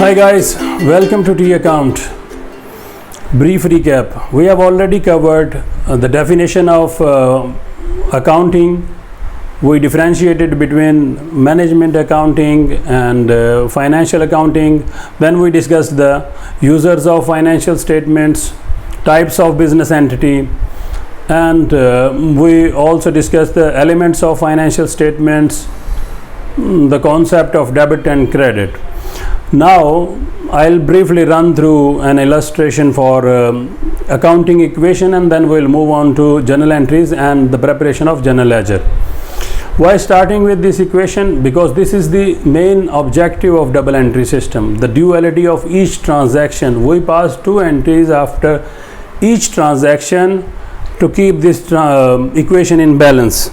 Hi guys, welcome to T Account. Brief recap. We have already covered the definition of accounting. We differentiated between management accounting and financial accounting. Then we discussed the users of financial statements, types of business entity, and we also discussed the elements of financial statements, the concept of debit and credit. Now I'll briefly run through an illustration for accounting equation, and then we'll move on to journal entries and the preparation of journal ledger. Why starting with this equation? Because this is the main objective of double entry system, the duality of each transaction. We pass two entries after each transaction to keep this equation in balance.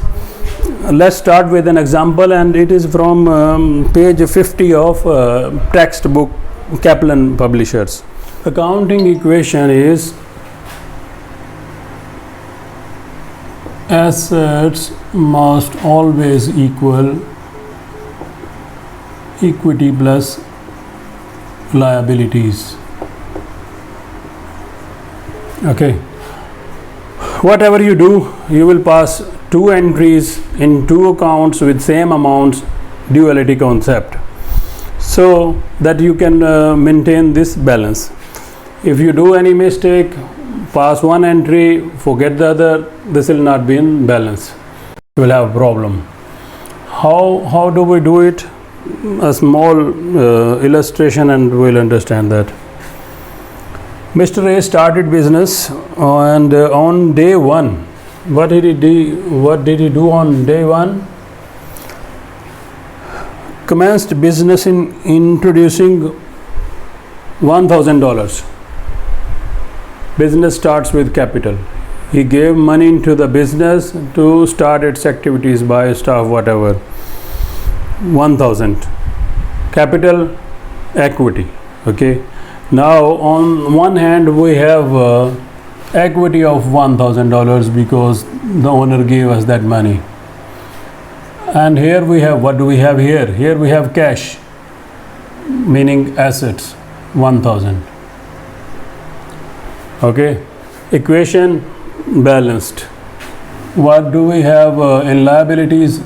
Let's start with an example, and it is from page 50 of textbook, Kaplan Publishers. Accounting equation is assets must always equal equity plus liabilities. Okay, whatever you do, you will pass two entries in two accounts with same amounts, duality concept, so that you can maintain this balance. If you do any mistake, pass one entry, forget the other, this will not be in balance. You will have a problem. How do we do it? A small illustration and we'll understand that. Mr. A started business, and on day one, what did he do on day one? Commenced business in introducing $1,000. Business starts with capital. He gave money into the business to start its activities, buy stuff, whatever. 1,000. Capital, equity. Okay. Now on one hand we have equity of $1,000 because the owner gave us that money, and here we have, what do we have here? Here we have cash, meaning assets, 1,000. Okay, equation balanced. What do we have in liabilities?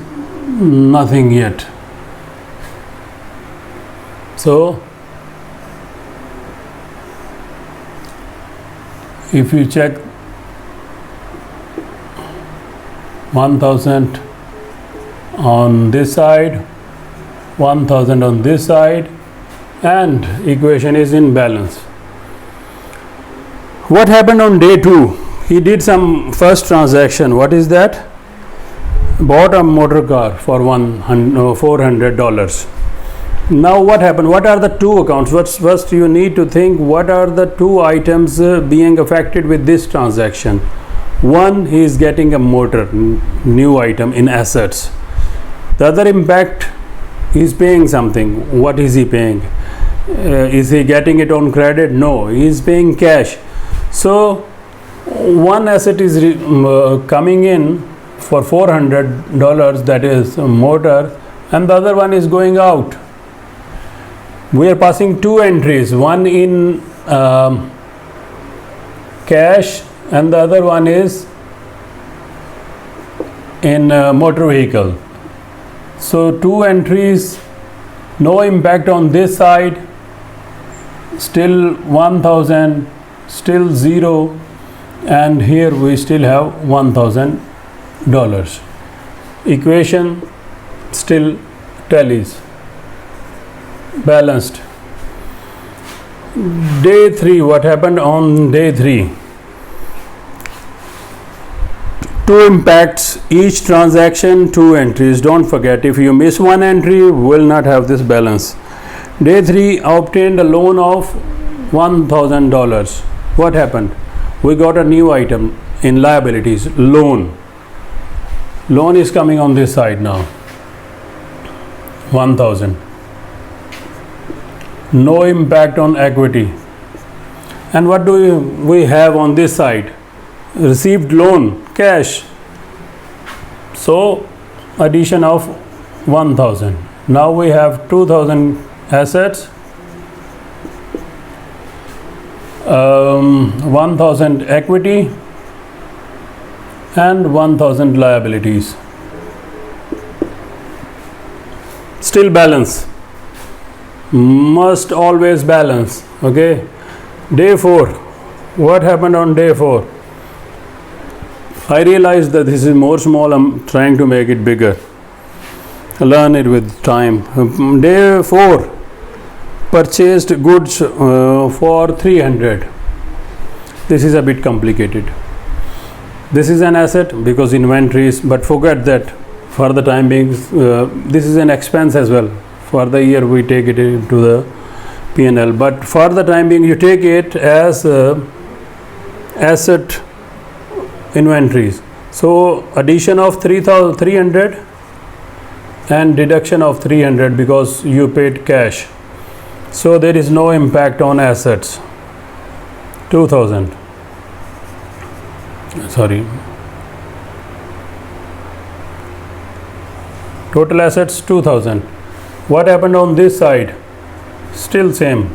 Nothing yet. So if you check 1,000 on this side, 1,000 on this side, and equation is in balance. What happened on day two? He did some first transaction. What is that? Bought a motor car for $400. Now what happened? What are the two accounts? First you need to think, what are the two items being affected with this transaction? One, he is getting a motor, new item in assets. The other impact, he is paying something. What is he paying? Is he getting it on credit? No, he is paying cash. So one asset is coming in for $400, that is a motor, and the other one is going out. We are passing two entries, one in cash and the other one is in motor vehicle. So two entries, no impact on this side, still 1,000, still zero, and here we still have $1,000. Equation still tallies. Balanced. Day 3, what happened on day 3? Two impacts, each transaction, two entries. Don't forget, if you miss one entry, we will not have this balance. Day 3, obtained a loan of $1,000. What happened? We got a new item in liabilities, loan. Loan is coming on this side now, 1,000. No impact on equity. And what do we have on this side? Received loan, cash. So addition of 1,000. Now we have 2,000 assets 1000 equity and 1000 liabilities. Still balance, must always balance. Okay, day 4, what happened on day 4? I realized that this is more small, I'm trying to make it bigger. Learn it with time. Day 4, purchased goods for 300. This is a bit complicated. This is an asset because inventories, but forget that for the time being. This is an expense as well. For the year we take it into the P&L, but for the time being you take it as asset inventories. So addition of 300 and deduction of 300 because you paid cash. So there is no impact on assets. 2000. Sorry. Total assets 2000. What happened on this side? Still same.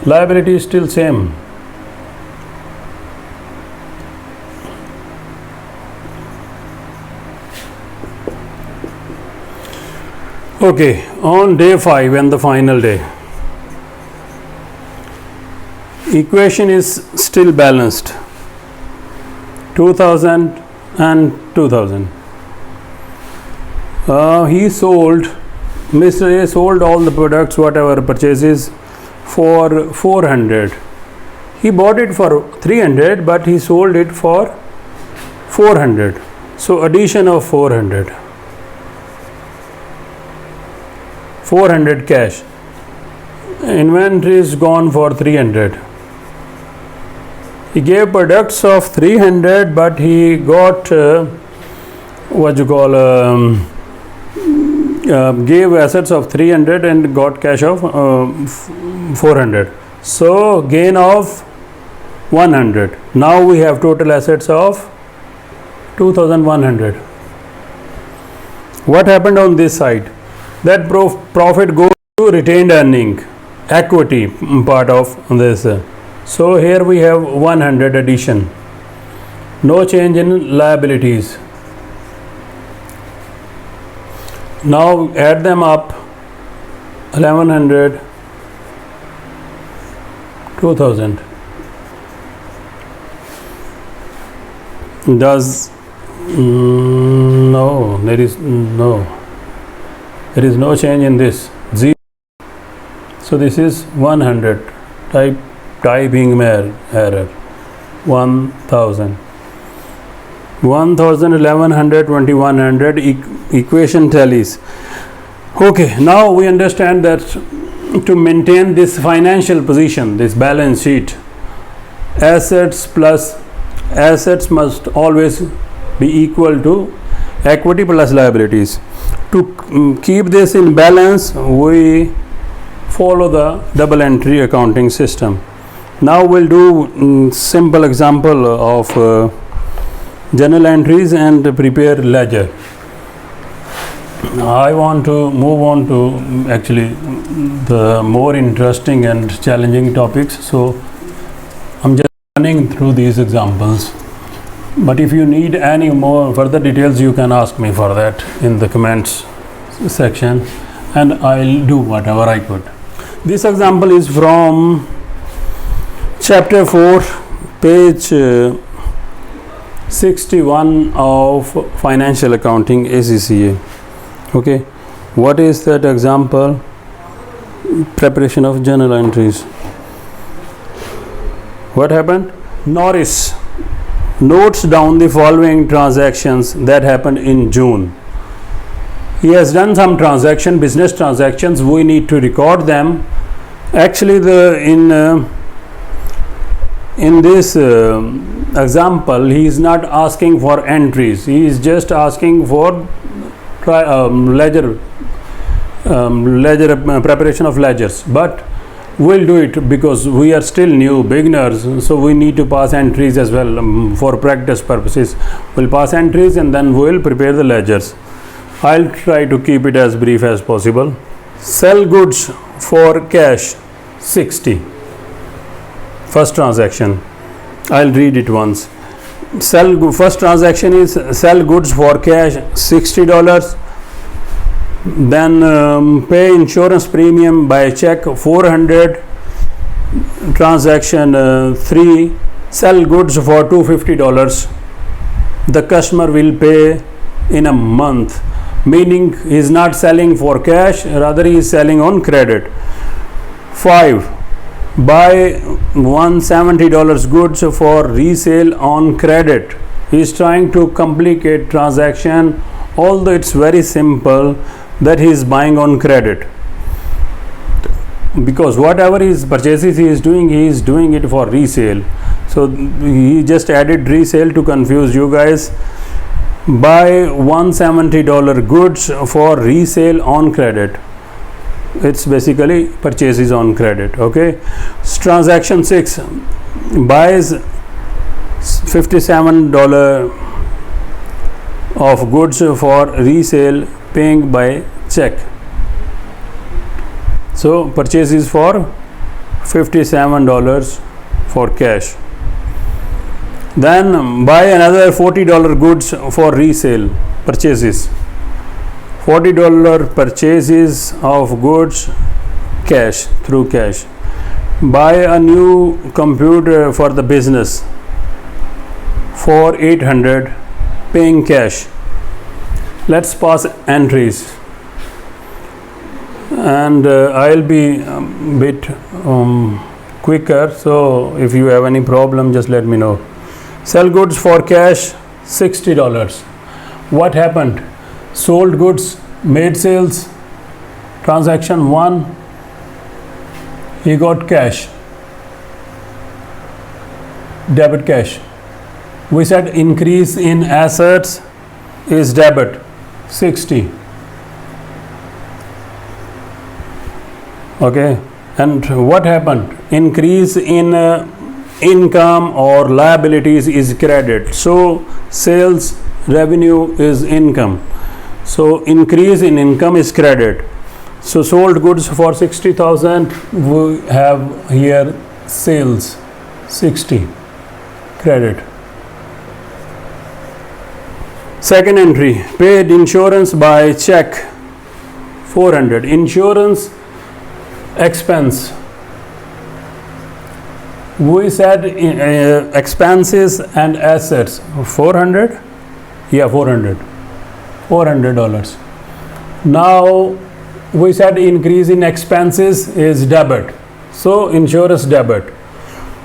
Liability is still same. Okay, on day 5 and the final day, equation is still balanced. 2000 and 2000. Mr. A sold all the products, whatever purchases, for 400. He bought it for 300, but he sold it for 400. So addition of 400. 400 cash. Inventory is gone for 300. He gave products of 300, but he got gave assets of 300 and got cash of 400. So gain of 100. Now we have total assets of 2100. What happened on this side? That profit goes to retained earning, equity part of this. So here we have 100 addition. No change in liabilities. Now add them up. 1100, 2000. Does no, there is no change in this. 0. So this is 100. Typing error. 1000. 1000, 1100, 2100 equation tallies. Okay, now we understand that to maintain this financial position, this balance sheet, assets must always be equal to equity plus liabilities. To keep this in balance, we follow the double entry accounting system. Now we'll do simple example of journal entries and prepare ledger. I want to move on to actually the more interesting and challenging topics, so I'm just running through these examples. But if you need any more further details, you can ask me for that in the comments section, and I'll do whatever I could. This example is from chapter 4, page 61 of Financial Accounting ACCA. Okay, what is that example? Preparation of journal entries. What happened? Norris notes down the following transactions that happened in June. He has done some business transactions. We need to record them. Actually, in this example, he is not asking for entries. He is just asking for ledger preparation of ledgers. But we'll do it because we are still new beginners, so we need to pass entries as well for practice purposes. We'll pass entries and then we'll prepare the ledgers. I'll try to keep it as brief as possible. Sell goods for cash 60. first transaction. I'll read it once. First transaction is sell goods for cash $60. Then pay insurance premium by check 400. Transaction 3, sell goods for $250. The customer will pay in a month, meaning he is not selling for cash, rather he is selling on credit. 5, buy $170 goods for resale on credit. He is trying to complicate transaction, although it's very simple that he is buying on credit, because whatever his purchases he is doing it for resale. So he just added resale to confuse you guys. Buy $170 goods for resale on credit. It's basically purchases on credit. Okay. Transaction 6, buys $57 of goods for resale, paying by check. So purchases for $57 for cash. Then buy another $40 goods for resale purchases. $40 purchases of goods cash, through cash. Buy a new computer for the business for $800, paying cash. Let's pause entries, and I'll be a bit quicker, so if you have any problem just let me know. Sell goods for cash $60. What happened? Sold goods, made sales. Transaction 1, he got cash, debit cash. We said increase in assets is debit 60. Okay, and what happened? Increase in income or liabilities is credit. So sales revenue is income. So increase in income is credit. So sold goods for 60,000. We have here sales 60, credit. Second entry, paid insurance by check 400. Insurance expense. We said expenses and assets 400. Yeah, $400. Now we said increase in expenses is debit, so insurance debit.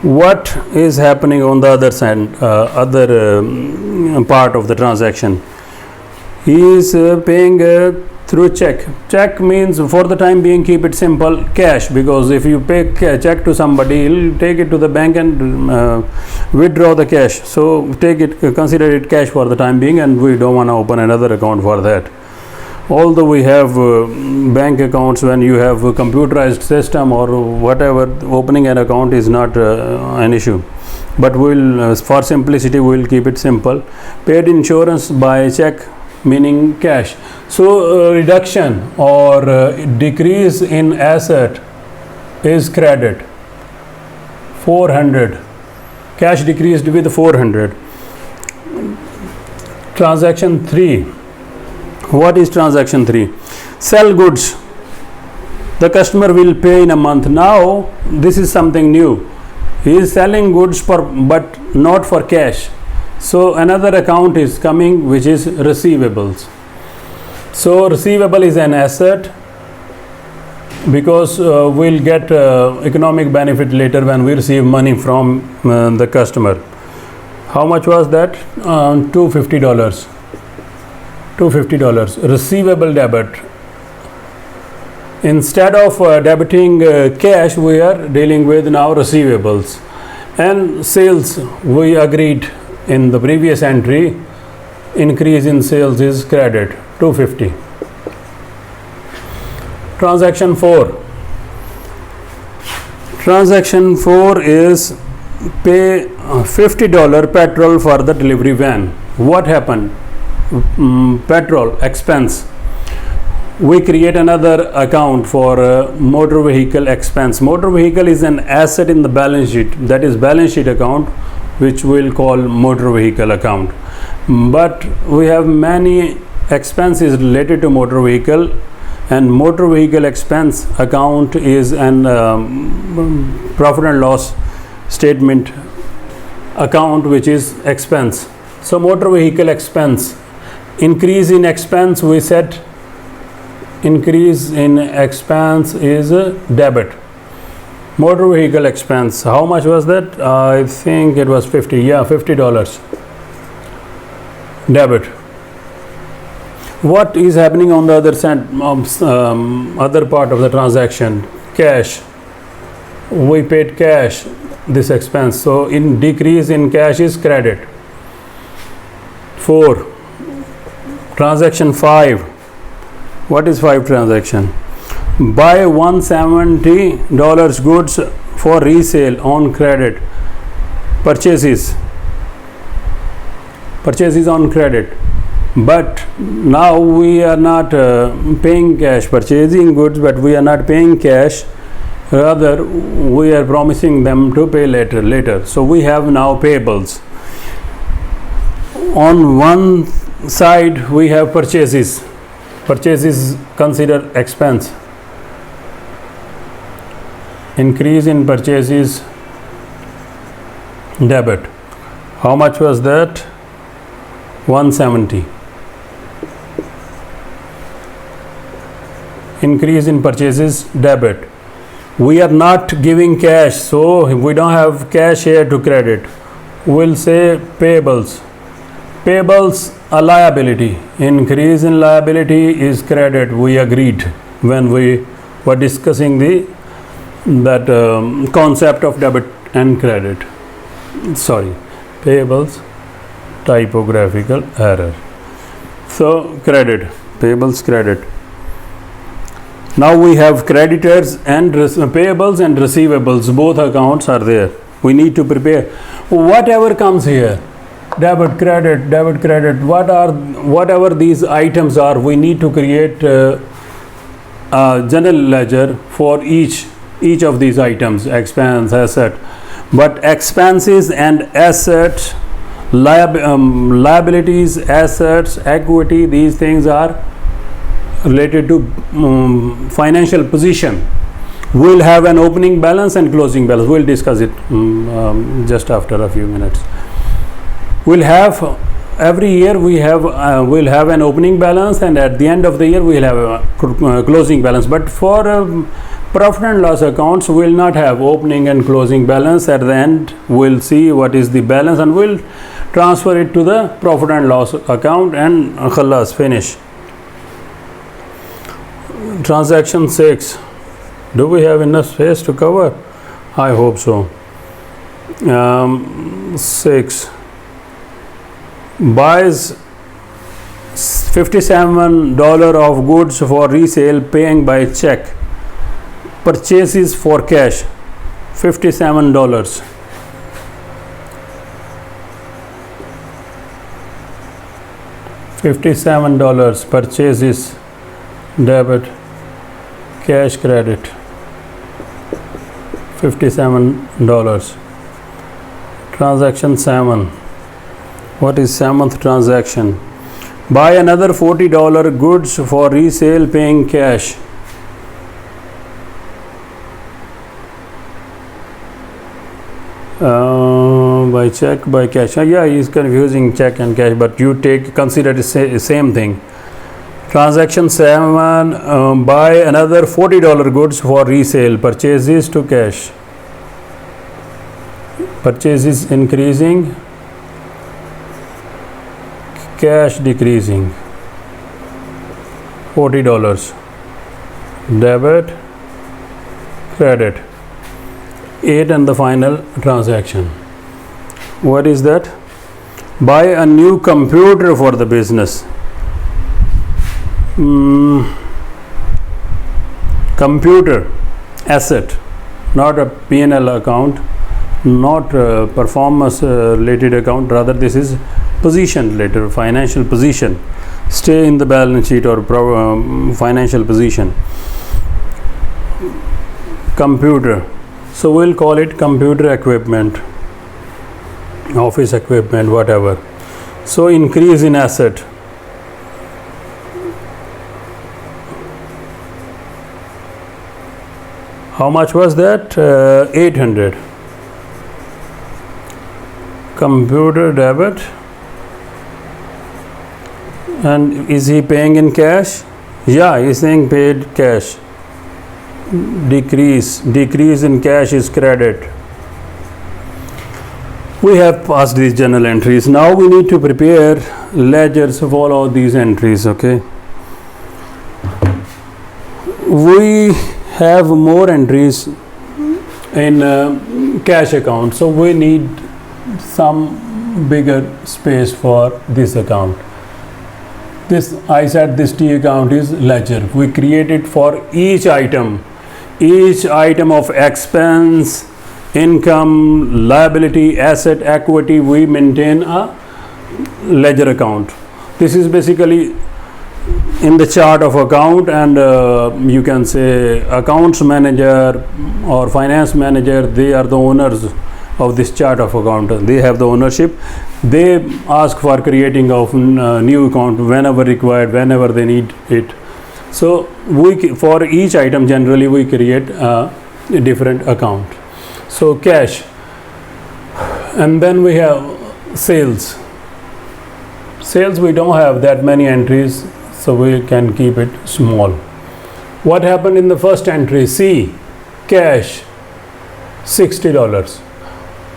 What is happening on the other side, part of the transaction? He is paying through check. Check means, for the time being, keep it simple, cash, because if you pay check to somebody, he'll take it to the bank and withdraw the cash. So consider it cash for the time being, and we don't want to open another account for that. Although we have bank accounts, when you have a computerized system or whatever, opening an account is not an issue. But we'll, for simplicity, we'll keep it simple. Paid insurance by check, meaning cash. So reduction or decrease in asset is credit 400. Cash decreased with 400. Transaction 3. What is transaction 3? Sell goods. The customer will pay in a month. Now this is something new. He is selling goods but not for cash. So another account is coming, which is receivables. So receivable is an asset, because we'll get economic benefit later when we receive money from the customer. How much was that? $250. Receivable debit. Instead of debiting cash, we are dealing with now receivables. And sales, we agreed in the previous entry, increase in sales is credit, $250. Transaction 4. Transaction 4 is pay $50 petrol for the delivery van. What happened? Petrol expense. we create another account for motor vehicle expense. Motor vehicle is an asset in the balance sheet, that is balance sheet account, which we'll call motor vehicle account. But we have many expenses related to motor vehicle, and motor vehicle expense account is an profit and loss statement account which is expense. So motor vehicle expense, increase in expense, we said increase in expense is debit. Motor vehicle expense, how much was that? I think it was 50. Yeah, $50 debit. What is happening on the other side, other part of the transaction? Cash. We paid cash this expense, so in decrease in cash is credit. 4. Transaction 5. What is 5 transaction? Buy $170 goods for resale on credit. Purchases on credit. But now we are not paying cash, purchasing goods, but we are not paying cash. Rather, we are promising them to pay later. So we have now payables. On one side, we have purchases. Purchases consider expense. Increase in purchases, debit. How much was that? 170. Increase in purchases, debit. We are not giving cash, so we don't have cash here to credit. We'll say payables. Payables, a liability. Increase in liability is credit. We agreed when we were discussing that concept of debit and credit. Sorry, payables, typographical error. So credit, payables, credit. Now we have creditors and payables and receivables. Both accounts are there. We need to prepare whatever comes here. Debit, credit, whatever these items are, we need to create a general ledger for each of these items, expense, asset. But expenses and assets, liabilities, assets, equity, these things are related to financial position. We'll have an opening balance and closing balance. We'll discuss it just after a few minutes. We'll have every year we'll have an opening balance, and at the end of the year we'll have a closing balance. But for profit and loss accounts, we'll not have opening and closing balance. At the end, we'll see what is the balance and we'll transfer it to the profit and loss account, and khalas, finish. Transaction 6. Do we have enough space to cover? I hope so. 6. Buys $57 of goods for resale, paying by check. Purchases for cash, $57. $57 purchases, debit, cash, credit. $57. Transaction 7. What is 7th transaction? Buy another $40 goods for resale, paying cash. By check, by cash. Yeah, he's confusing check and cash, but you consider the same thing. Transaction 7. Buy another $40 goods for resale, purchases to cash. Purchases increasing, cash decreasing. $40. Debit, credit. 8 and the final transaction. What is that? Buy a new computer for the business. Computer, asset, not a P&L account, not a performance related account, rather this is position related, financial position. stay in the balance sheet or financial position. Computer, so we'll call it computer equipment, office equipment, whatever. So increase in asset. How much was that? 800. Computer debit. And is he paying in cash? Yeah, he's saying paid cash. Decrease in cash is credit. We have passed these journal entries. Now we need to prepare ledgers of all these entries. Okay, we have more entries in cash account, so we need some bigger space for this account. I said this T account is ledger. We create it for each item of expense, income, liability, asset, equity. We maintain a ledger account. This is basically in the chart of account, and you can say accounts manager or finance manager, they are the owners of this chart of account. They have the ownership. They ask for creating of new account whenever required, whenever they need it. So for each item generally we create a different account. So cash, and then we have sales. Sales, we don't have that many entries, so we can keep it small. What happened in the first entry? C, cash, $60.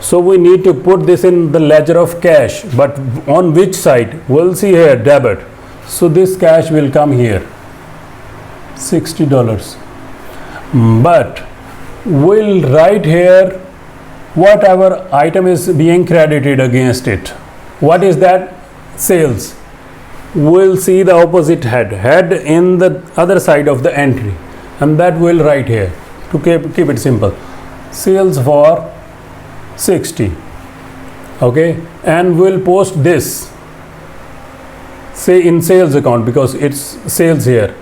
So we need to put this in the ledger of cash, but on which side? We'll see here, debit. So this cash will come here, $60. But we'll write here whatever item is being credited against it. What is that? Sales. We'll see the opposite head in the other side of the entry, and that we'll write here to keep it simple. Sales for 60. Okay, and we'll post this, say in sales account, because it's sales here.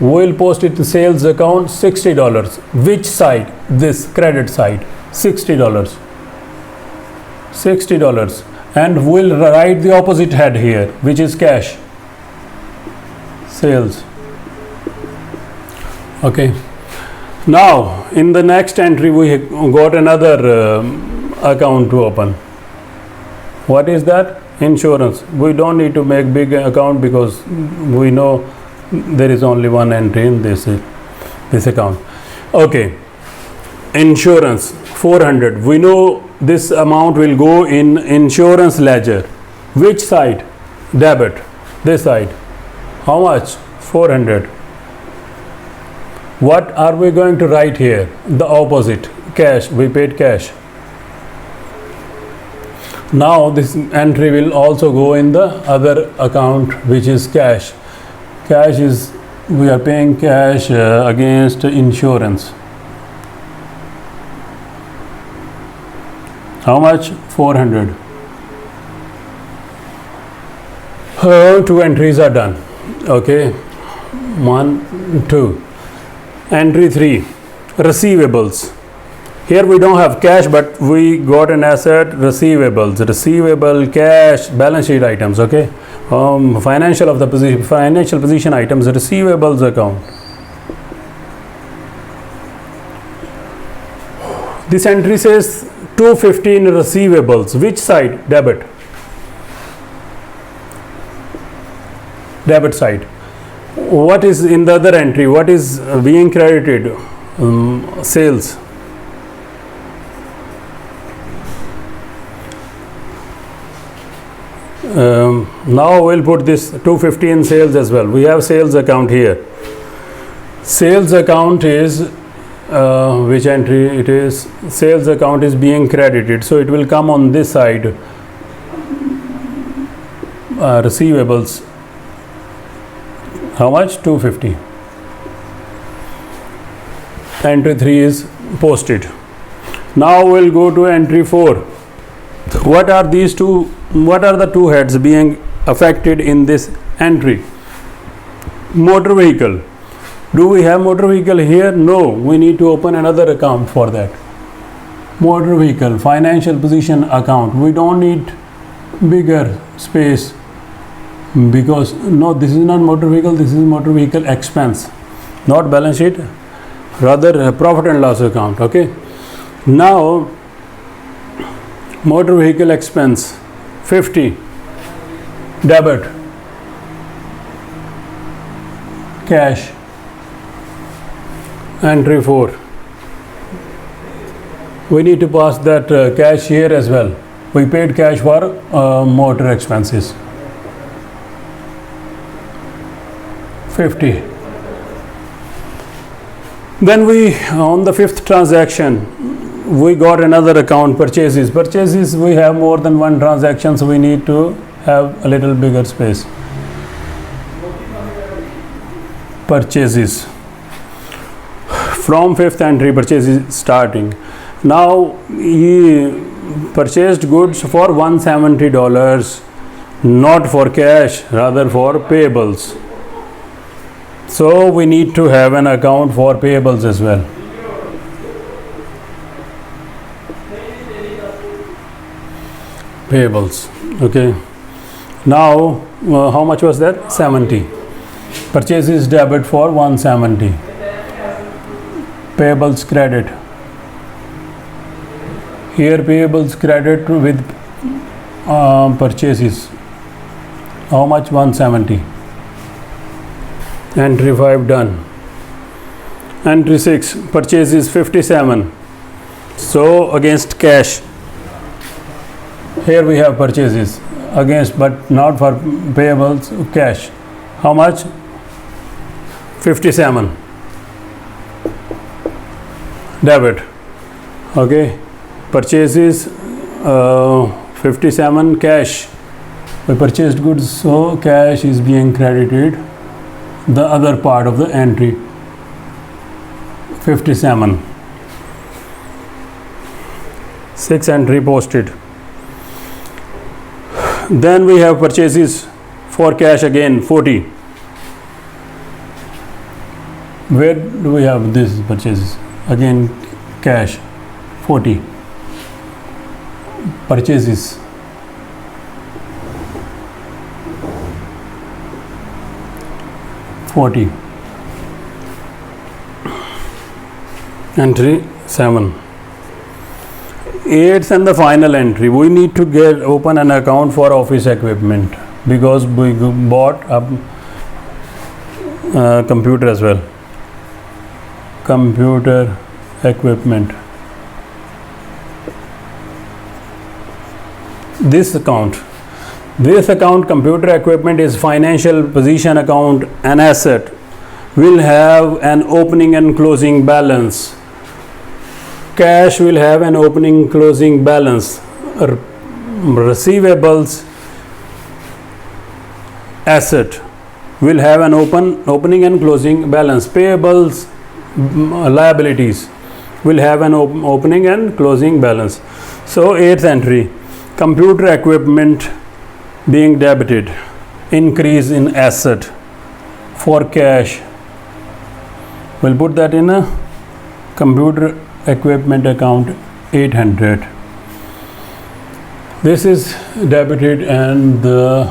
We'll post it to sales account, $60. Which side? This credit side, $60. $60. And we'll write the opposite head here, which is cash, sales. Okay, now in the next entry we got another account to open. What is that? Insurance. We don't need to make big account because we know there is only one entry in this account. Okay, insurance, 400. We know this amount will go in insurance ledger. Which side? Debit. This side. How much? 400. What are we going to write here? The opposite, cash. We paid cash. Now this entry will also go in the other account, which is cash. Cash is, we are paying cash against insurance. How much? 400. Two entries are done. Okay, 1, 2. Entry 3, receivables. Here we don't have cash, but we got an asset, receivables, receivable, cash, balance sheet items. Okay, financial position items, receivables account. This entry says 215 receivables. Which side? Debit. Debit side. What is in the other entry? What is being credited? Sales. Now we'll put this 250 in sales as well. We have sales account here. Sales account is which entry it is? Sales account is being credited, so it will come on this side. Receivables. How much? 250. Entry 3 is posted. Now we'll go to entry 4. What are the two heads being affected in this entry? Motor vehicle. Do we have motor vehicle here? No, we need to open another account for that. Motor vehicle, financial position account. We don't need bigger space because no, this is not motor vehicle, this is motor vehicle expense, not balance sheet, rather profit and loss account. Okay, now motor vehicle expense 50, debit, cash, entry 4. We need to pass that cash here as well. We paid cash for motor expenses 50. Then we, on the fifth transaction, we got another account, purchases. Purchases, we have more than one transaction, so we need to have a little bigger space. Purchases. From fifth entry, purchases starting. Now he purchased goods for $170, not for cash, rather for payables. So we need to have an account for payables as well. Payables. Okay. Now how much was that? 70. Purchases debit for 170. Payables credit. Here payables credit with purchases. How much? 170. Entry 5 done. Entry 6, purchases 57. So against cash. Here we have purchases against, but not for payables, cash. How much? 57. Debit. Okay. Purchases 57, cash. We purchased goods, so cash is being credited. The other part of the entry 57. 6 entry posted. Then we have purchases for cash again 40. Where do we have this purchases? Again cash 40. Purchases 40. Entry 7. 8th and the final entry, we need to open an account for office equipment because we bought a computer as well. Computer equipment. This account, computer equipment, is financial position account. An asset will have an opening and closing balance. Cash will have an opening closing balance. Receivables asset will have an opening and closing balance. Payables liabilities will have an opening and closing balance. So 8th entry, computer equipment being debited, increase in asset for cash. We'll put that in a computer equipment account 800. This is debited and the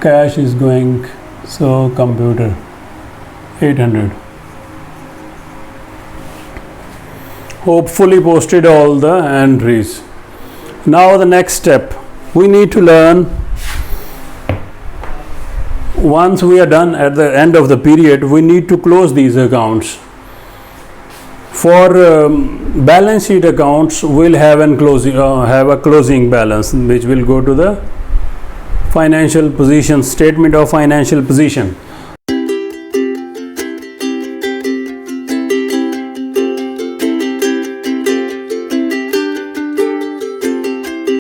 cash is going, so computer 800. Hopefully posted all the entries. Now the next step, we need to learn, once we are done at the end of the period, we need to close these accounts. For balance sheet accounts, we'll have a closing balance which will go to the financial position, statement of financial position.